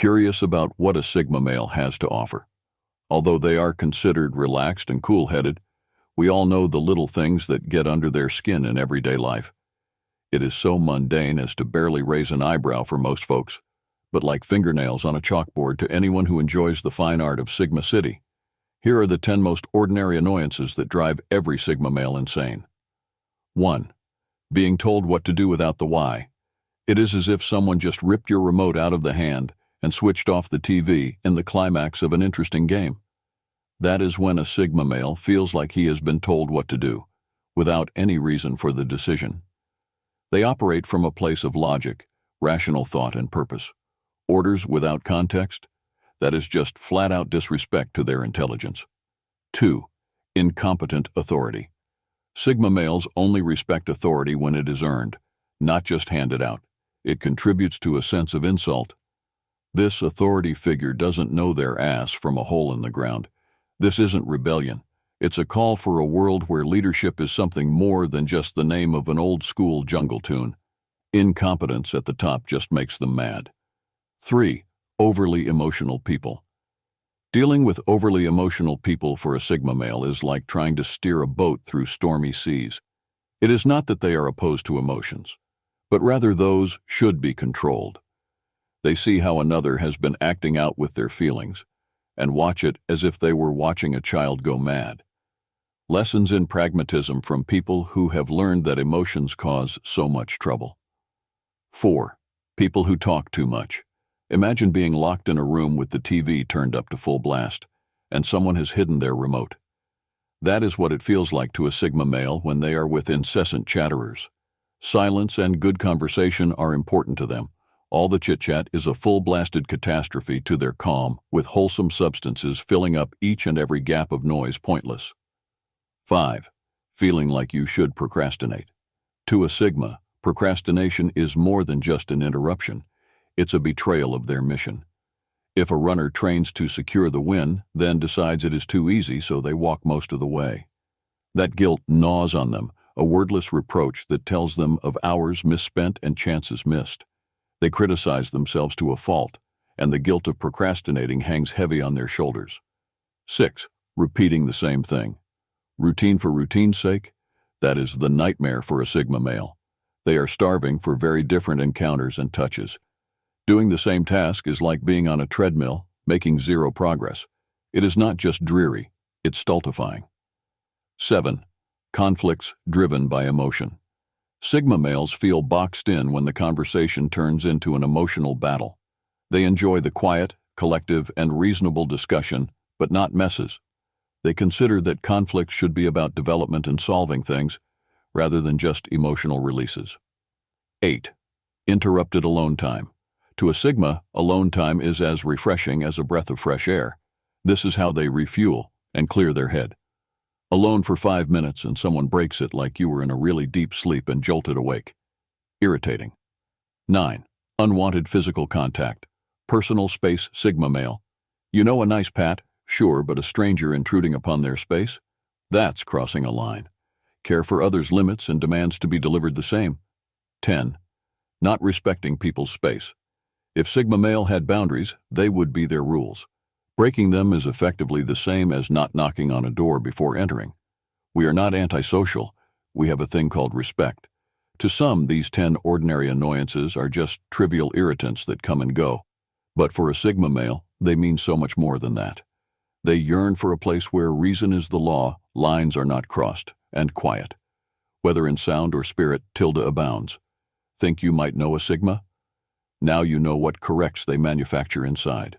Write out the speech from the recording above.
curious about what a Sigma male has to offer. Although they are considered relaxed and cool-headed, we all know the little things that get under their skin in everyday life. It is so mundane as to barely raise an eyebrow for most folks, but like fingernails on a chalkboard to anyone who enjoys the fine art of Sigma City. Here are the 10 most ordinary annoyances that drive every Sigma male insane. 1. Being told what to do without the why. It is as if someone just ripped your remote out of the hand and switched off the TV in the climax of an interesting game. That is when a Sigma male feels like he has been told what to do, without any reason for the decision. They operate from a place of logic, rational thought, and purpose. Orders without context? That is just flat-out disrespect to their intelligence. 2. Incompetent authority. Sigma males only respect authority when it is earned, not just handed out. It contributes to a sense of insult. This authority figure doesn't know their ass from a hole in the ground. This isn't rebellion. It's a call for a world where leadership is something more than just the name of an old-school jungle tune. Incompetence at the top just makes them mad. 3. Overly emotional people. Dealing with overly emotional people for a Sigma male is like trying to steer a boat through stormy seas. It is not that they are opposed to emotions, but rather those should be controlled. They see how another has been acting out with their feelings, and watch it as if they were watching a child go mad. Lessons in pragmatism from people who have learned that emotions cause so much trouble. 4. People who talk too much. Imagine being locked in a room with the TV turned up to full blast, and someone has hidden their remote. That is what it feels like to a Sigma male when they are with incessant chatterers. Silence and good conversation are important to them. All the chit-chat is a full-blasted catastrophe to their calm, with wholesome substances filling up each and every gap of noise pointless. 5. Feeling like you should procrastinate. To a Sigma, procrastination is more than just an interruption. It's a betrayal of their mission. If a runner trains to secure the win, then decides it is too easy, so they walk most of the way. That guilt gnaws on them, a wordless reproach that tells them of hours misspent and chances missed. They criticize themselves to a fault, and the guilt of procrastinating hangs heavy on their shoulders. 6. Repeating the same thing. Routine for routine's sake? That is the nightmare for a Sigma male. They are starving for very different encounters and touches. Doing the same task is like being on a treadmill, making zero progress. It is not just dreary, it's stultifying. 7. Conflicts driven by emotion. Sigma males feel boxed in when the conversation turns into an emotional battle. They enjoy the quiet, collective, and reasonable discussion, but not messes. They consider that conflicts should be about development and solving things, rather than just emotional releases. 8. Interrupted alone time. To a Sigma, alone time is as refreshing as a breath of fresh air. This is how they refuel and clear their head. Alone for 5 minutes and someone breaks it like you were in a really deep sleep and jolted awake. Irritating. 9. Unwanted physical contact. Personal space Sigma male. You know a nice pat, sure, but a stranger intruding upon their space? That's crossing a line. Care for others' limits and demands to be delivered the same. 10. Not respecting people's space. If Sigma male had boundaries, they would be their rules. Breaking them is effectively the same as not knocking on a door before entering. We are not antisocial. We have a thing called respect. To some, these 10 ordinary annoyances are just trivial irritants that come and go. But for a Sigma male, they mean so much more than that. They yearn for a place where reason is the law, lines are not crossed, and quiet. Whether in sound or spirit, tilde abounds. Think you might know a Sigma? Now you know what corrects they manufacture inside.